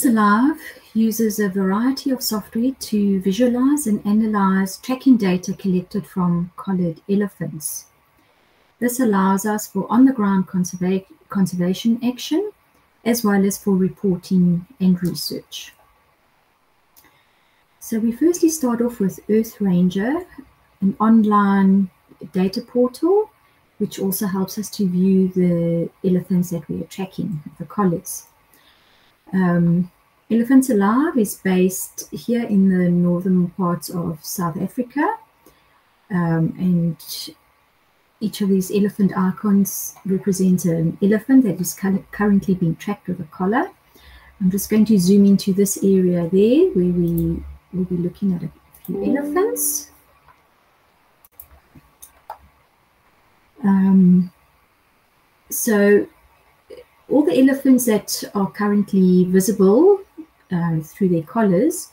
Elephants Alive uses a variety of software to visualize and analyze tracking data collected from collared elephants. This allows us for on-the-ground conservation action, as well as for reporting and research. So we firstly start off with Earth Ranger, an online data portal, which also helps us to view the elephants that we are tracking, the collars. Elephants Alive is based here in the northern parts of South Africa, and each of these elephant icons represents an elephant that is currently being tracked with a collar. I'm just going to zoom into this area there where we will be looking at a few elephants. So all the elephants that are currently visible through their collars,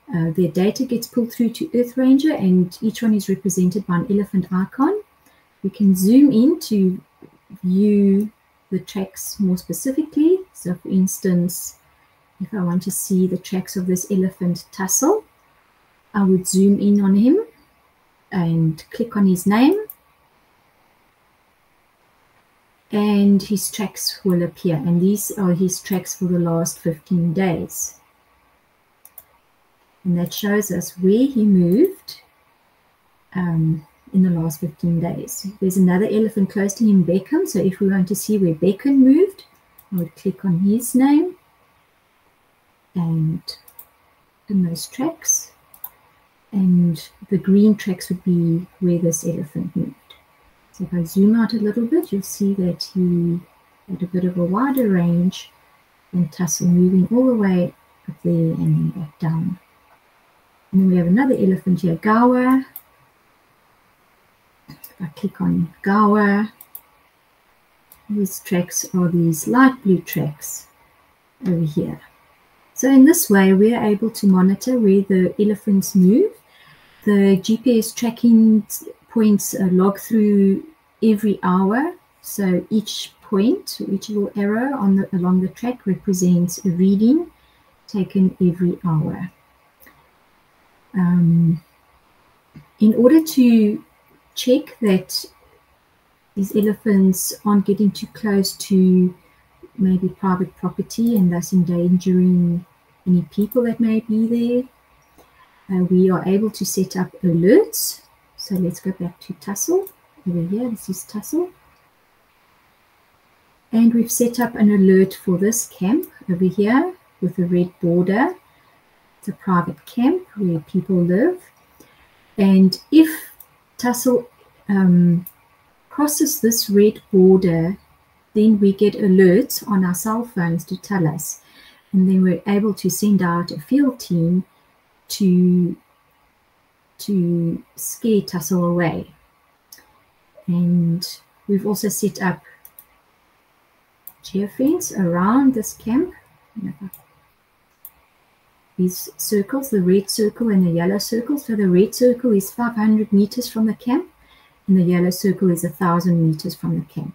their data gets pulled through to Earth Ranger, and each one is represented by an elephant icon. We can zoom in to view the tracks more specifically. So for instance, if I want to see the tracks of this elephant Tussle, I would zoom in on him and click on his name, and his tracks will appear, and these are his tracks for the last 15 days. And that shows us where he moved in the last 15 days. There's another elephant close to him, Beckham, so if we want to see where Beckham moved, I would click on his name and in those tracks, and the green tracks would be where this elephant moved. So if I zoom out a little bit, you'll see that he had a bit of a wider range than Tussle, moving all the way up there and then back down. And then we have another elephant here, Gawa. If I click on Gawa, these tracks are these light blue tracks over here. So in this way, we are able to monitor where the elephants move. The GPS tracking points log through every hour, so each point, each little arrow along the track represents a reading taken every hour. In order to check that these elephants aren't getting too close to maybe private property and thus endangering any people that may be there, we are able to set up alerts. So let's go back to Tussle. Over here, this is Tussle. And we've set up an alert for this camp over here with a red border. It's a private camp where people live. And if Tussle crosses this red border, then we get alerts on our cell phones to tell us. And then we're able to send out a field team to scare Tussle away. And we've also set up geofence around this camp. These circles, the red circle and the yellow circle. So the red circle is 500 meters from the camp, and the yellow circle is 1,000 meters from the camp.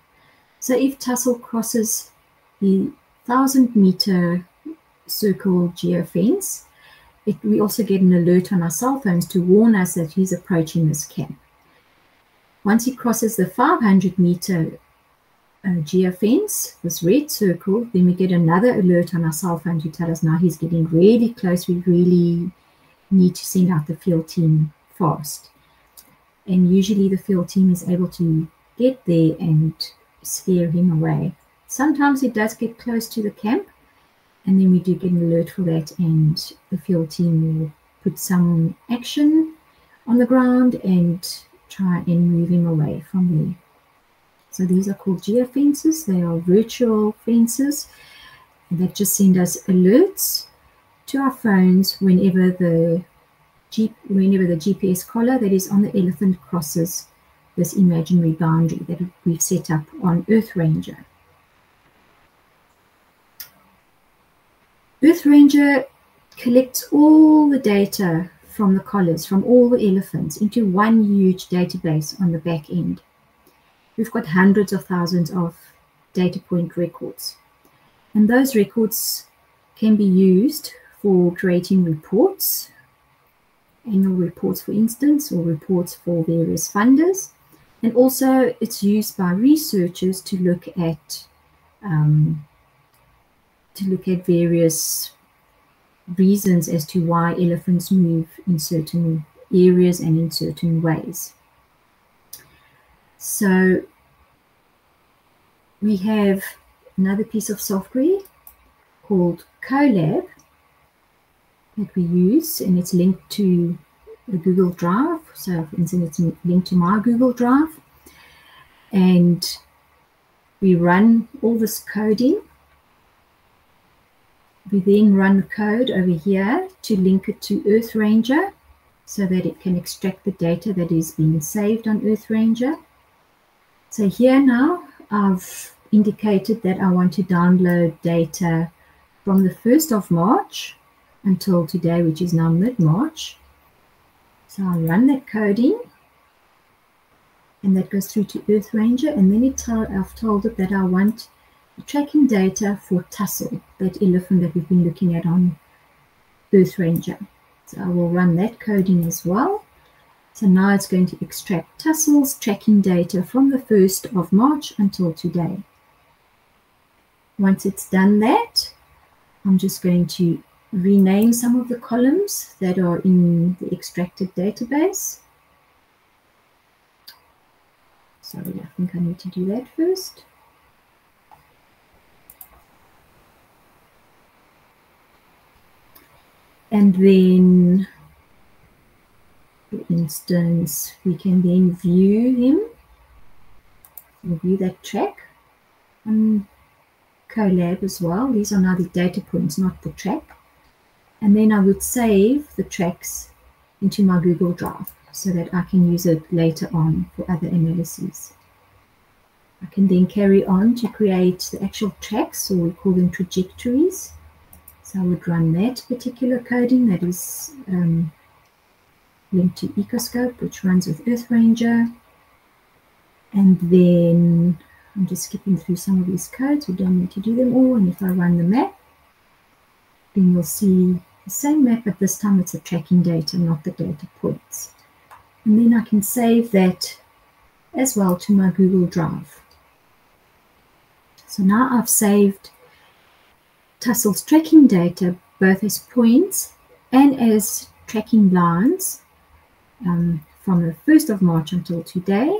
So if Tussle crosses the 1,000-meter circle geofence, we also get an alert on our cell phones to warn us that he's approaching this camp. Once he crosses the 500-meter geofence, this red circle, then we get another alert on our cell phone to tell us now he's getting really close. We really need to send out the field team fast. And usually the field team is able to get there and scare him away. Sometimes it does get close to the camp, and then we do get an alert for that, and the field team will put some action on the ground and try and move him away from there. So these are called geofences. They are virtual fences that just send us alerts to our phones whenever the GPS collar that is on the elephant crosses this imaginary boundary that we've set up on Earth Ranger. Earth Ranger collects all the data from the collars, from all the elephants, into one huge database on the back end. We've got hundreds of thousands of data point records. And those records can be used for creating reports, annual reports, for instance, or reports for various funders. And also it's used by researchers to look at various reasons as to why elephants move in certain areas and in certain ways. So we have another piece of software called Colab that we use, and it's linked to the Google Drive. So for instance, it's linked to my Google Drive, and we run all this coding. We then run the code over here to link it to Earth Ranger so that it can extract the data that is being saved on Earth Ranger. So here now I've indicated that I want to download data from the 1st of March until today, which is now mid-March. So I'll run that coding, and that goes through to Earth Ranger, and then I've told it that I want tracking data for Tussle, that elephant that we've been looking at on Earth Ranger. So I will run that coding as well. So now it's going to extract Tussle's tracking data from the 1st of March until today. Once it's done that, I'm just going to rename some of the columns that are in the extracted database. Sorry, I think I need to do that first. And then, for instance, we can then view him, or view that track on Colab as well. These are now the data points, not the track. And then I would save the tracks into my Google Drive so that I can use it later on for other analyses. I can then carry on to create the actual tracks, or we call them trajectories. So I would run that particular coding that is linked to Ecoscope, which runs with Earth Ranger. And then I'm just skipping through some of these codes. We don't need to do them all. And if I run the map, then you'll see the same map, but this time it's the tracking data, not the data points. And then I can save that as well to my Google Drive. So now I've saved Tussle's tracking data both as points and as tracking lines from the 1st of March until today.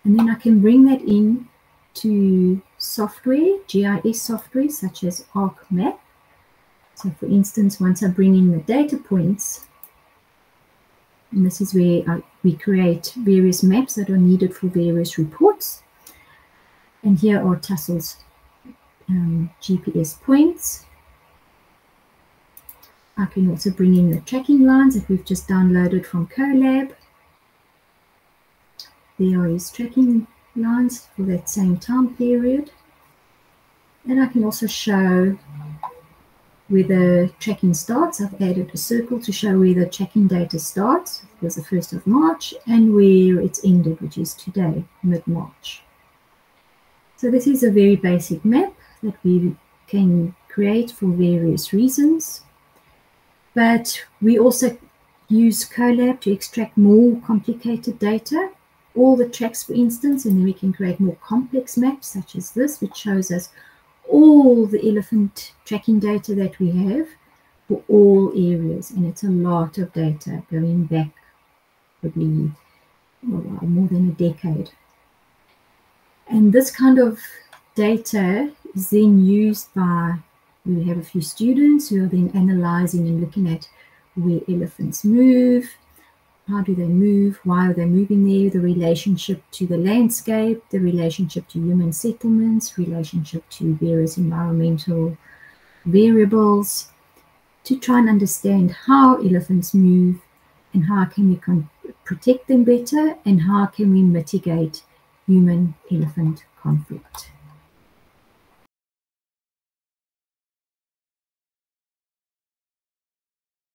And then I can bring that in to software, GIS software such as ArcMap. So for instance, once I bring in the data points, and this is where we create various maps that are needed for various reports. And here are Tussle's GPS points. I can also bring in the tracking lines that we've just downloaded from Colab. There are his tracking lines for that same time period. And I can also show where the tracking starts. I've added a circle to show where the tracking data starts. It was the 1st of March, and where it's ended, which is today, mid-March. So this is a very basic map that we can create for various reasons. But we also use Colab to extract more complicated data, all the tracks, for instance, and then we can create more complex maps such as this, which shows us all the elephant tracking data that we have for all areas. And it's a lot of data going back probably more than a decade. And this kind of data is then used by, we have a few students who are then analyzing and looking at where elephants move, how do they move, why are they moving there, the relationship to the landscape, the relationship to human settlements, relationship to various environmental variables, to try and understand how elephants move and how can we protect them better, and how can we mitigate human-elephant conflict.